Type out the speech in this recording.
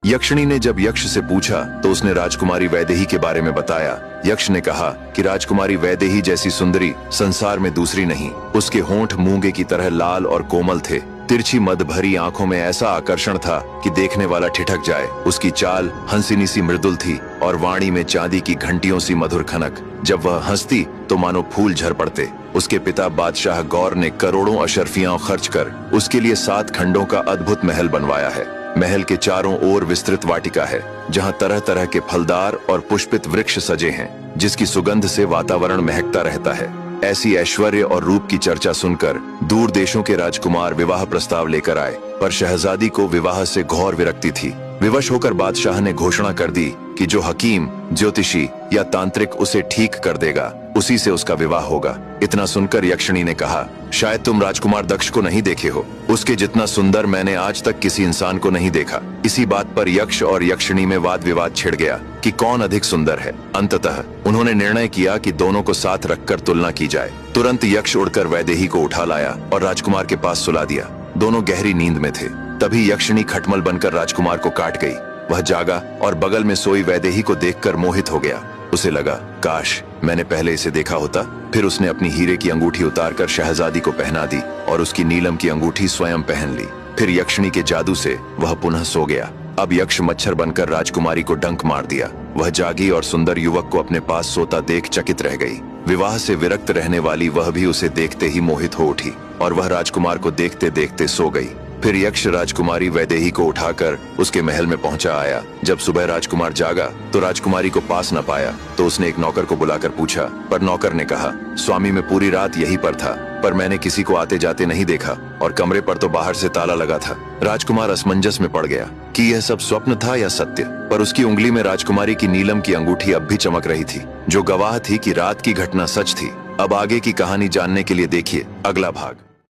यक्षिणी ने जब यक्ष से पूछा तो उसने राजकुमारी वैदेही के बारे में बताया। यक्ष ने कहा कि राजकुमारी वैदेही जैसी सुंदरी संसार में दूसरी नहीं। उसके होंठ मूंगे की तरह लाल और कोमल थे। तिरछी मद भरी आंखों में ऐसा आकर्षण था कि देखने वाला ठिठक जाए। उसकी चाल हंसिनी सी मृदुल थी और वाणी में चांदी की घंटियों सी मधुर खनक। जब वह हंसती तो मानो फूल झर पड़ते। उसके पिता बादशाह गौर ने करोड़ों अशर्फियां खर्च कर उसके लिए 7 खंडों का अद्भुत महल बनवाया है। महल के चारों ओर विस्तृत वाटिका है, जहां तरह तरह के फलदार और पुष्पित वृक्ष सजे हैं, जिसकी सुगंध से वातावरण महकता रहता है। ऐसी ऐश्वर्य और रूप की चर्चा सुनकर दूर देशों के राजकुमार विवाह प्रस्ताव लेकर आए, पर शहजादी को विवाह से घोर विरक्ति थी। विवश होकर बादशाह ने घोषणा कर दी कि जो हकीम, ज्योतिषी या तांत्रिक उसे ठीक कर देगा, उसी से उसका विवाह होगा। इतना सुनकर यक्षिणी ने कहा, शायद तुम राजकुमार दक्ष को नहीं देखे हो। उसके जितना सुंदर मैंने आज तक किसी इंसान को नहीं देखा। इसी बात पर यक्ष और यक्षिणी में वाद विवाद छिड़ गया कि कौन अधिक सुंदर है। अंततः उन्होंने निर्णय किया कि दोनों को साथ रखकर तुलना की जाए। तुरंत यक्ष उड़कर वैदेही को उठा लाया और राजकुमार के पास सुला दिया। दोनों गहरी नींद में थे। तभी यक्षिणी खटमल बनकर राजकुमार को काट गई। वह जागा और बगल में सोई वैदेही को देखकर मोहित हो गया। उसे लगा, काश मैंने पहले इसे देखा होता। फिर उसने अपनी हीरे की अंगूठी उतारकर शहजादी को पहना दी और उसकी नीलम की अंगूठी स्वयं पहन ली। फिर यक्षिणी के जादू से वह पुनः सो गया। अब यक्ष मच्छर बनकर राजकुमारी को डंक मार दिया। वह जागी और सुंदर युवक को अपने पास सोता देख चकित रह गई। विवाह से विरक्त रहने वाली वह भी उसे देखते ही मोहित हो उठी और वह राजकुमार को देखते देखते सो गई। फिर यक्ष राजकुमारी वैदेही को उठाकर उसके महल में पहुंचा आया। जब सुबह राजकुमार जागा तो राजकुमारी को पास न पाया, तो उसने एक नौकर को बुलाकर पूछा, पर नौकर ने कहा, स्वामी मैं पूरी रात यहीं पर था, पर मैंने किसी को आते जाते नहीं देखा और कमरे पर तो बाहर से ताला लगा था। राजकुमार असमंजस में पड़ गया कि यह सब स्वप्न था या सत्य, पर उसकी उंगली में राजकुमारी की नीलम की अंगूठी अब भी चमक रही थी, जो गवाह थी कि रात की घटना सच थी। अब आगे की कहानी जानने के लिए देखिए अगला भाग।